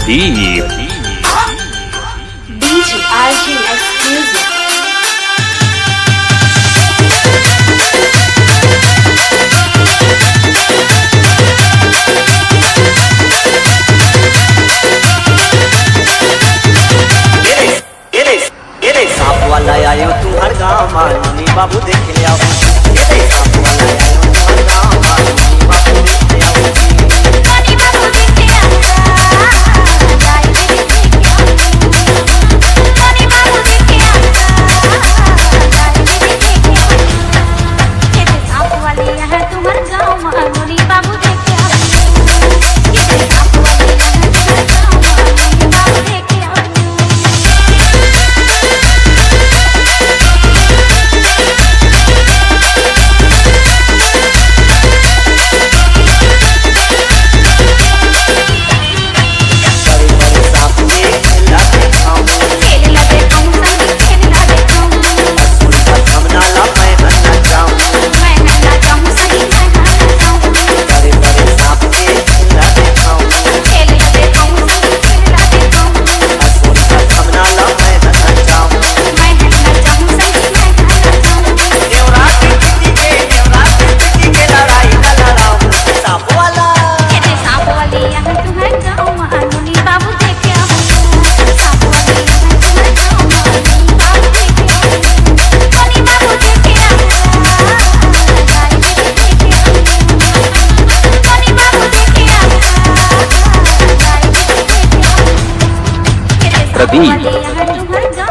Pradeep DJ RG Exclusive. सांप वाला आयो तुम्हार गाँव मालूनी बाबू देख ले आओ। सांप वाला आयो तुम्हार गाँव मालूनी बाबू देख ले आओ। कोनी बाबू देखे आता गाय देखे कोनी बाबू देखे आता गाय देखे ये सांप वाले यहाँ तुम्हार गाँव मालूनी बाबू देखे ये सांप वाले यहाँ तुम्हार गाँव मालूनी बाबू देखे प्रदीप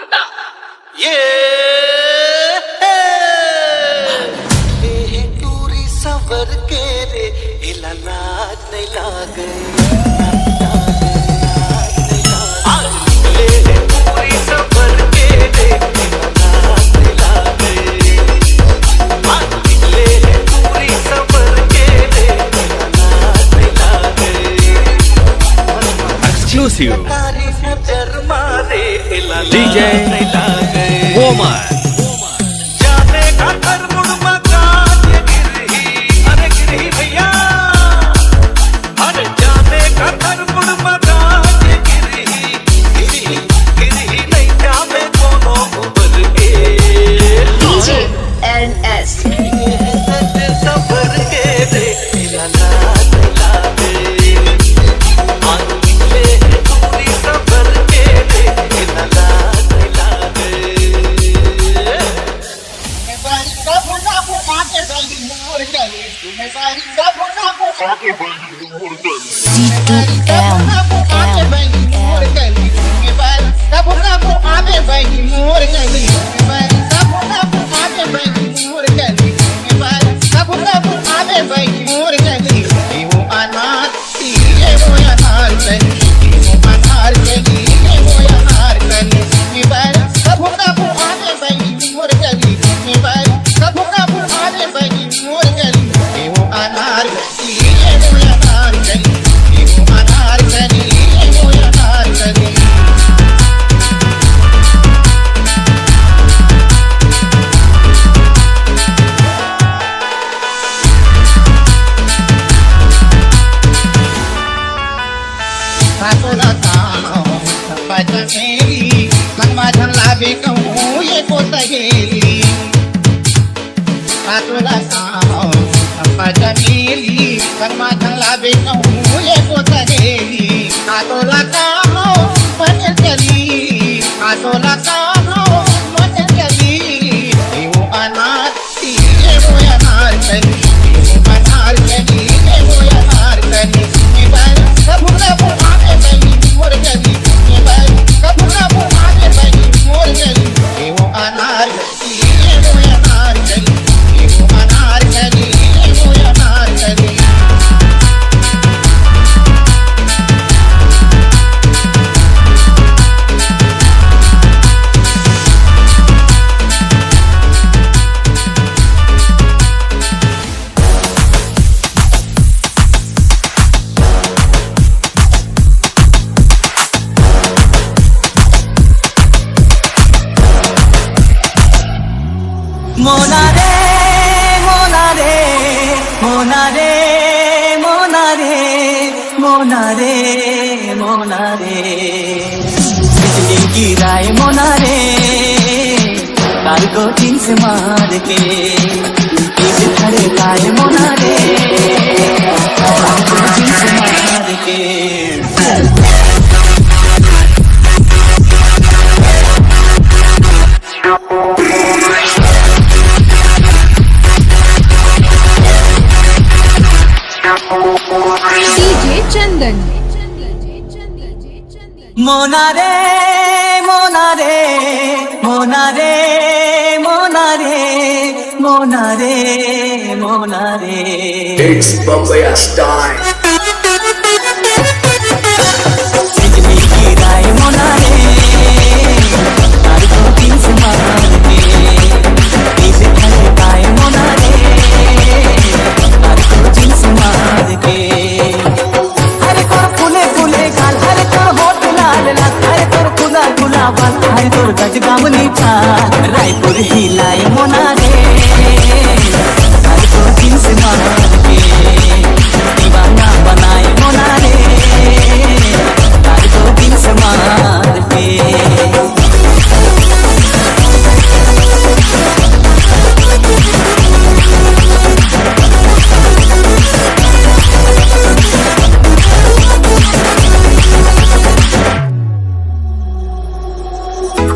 ये टूरी सवर के रे इला नाच नहीं लागे टूरी सवर के रे इला नाच नहीं लागे टूरी सवर के रे इला नाच नहीं लागे Exclusive तारी नजर मारे इला DJ नहीं लागे Woman. जाने का कर मुड़ मका ये गिरही अरे गिरही भैया अरे जाने का कर मुड़ मका ये गिरही नहीं जावे कोनो उबर के DJ NS. सबर के रे इला नाच लागे आंगले दूरी सबर के रे इला नाच लागे मोना रे मोना रे मोना रे मोना रे मोना रे मोना रे बिजली गिराए मोना रे कार को तीन से मार के पीछे खड़े गाए मोना रे कार को तीन से मार के DJ Chandan. मोना रे मोना रे मोना रे मोना रे मोना रे मोना रे It's Bombay style. बिजली गिराए मोना रे तार को तीन से मार के पीछे खड़े गाए मोना रे तार को तीन से मार के हरे को फूले फूले गाल हरे को होठ लाल लाल हरे को खुला खुला बाल हरे को गजगावनी चाल रायपुर हिलाए मोना रे तार को तीन से मार के दीवाना बनाए मोना रे तार को तीन से मार के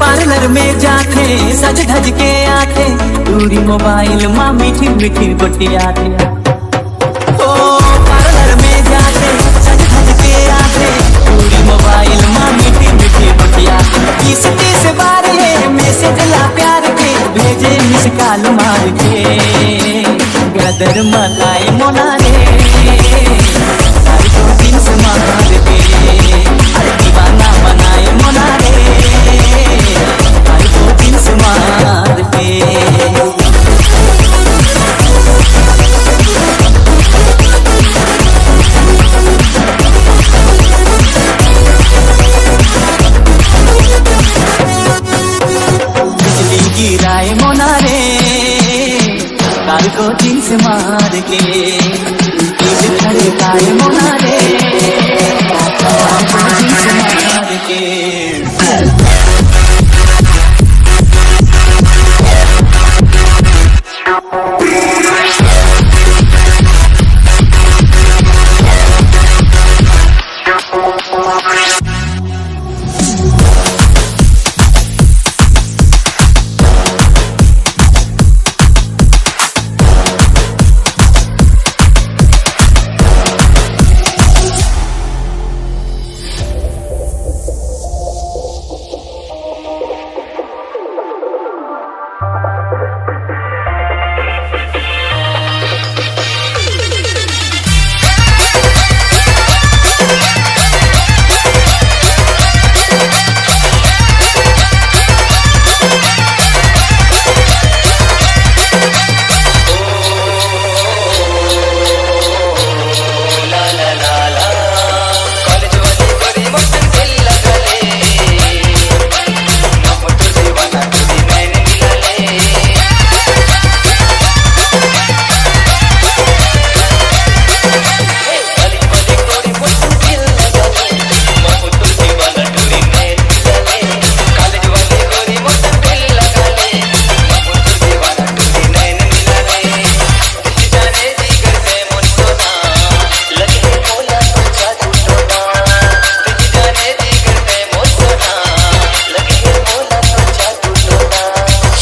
पार्लर में जाते सज धज के आते दूरी मोबाइल माँ मीठी मीठी गोटिया थे ओ पार्लर में जाते सज धज के आते दूरी मोबाइल माँ मीठी मीठी गोटिया 20-30 बार मिस काल मार के गदर मनाए मोना रे तारी को दिल से मार के अरे दीवाना बनाए मोना रे तारी को दिल से मार के गिराए मोना रे तार को दिल से मार के दिल धड़काए मोना रे तार को दिल से मार के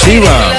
Shiva.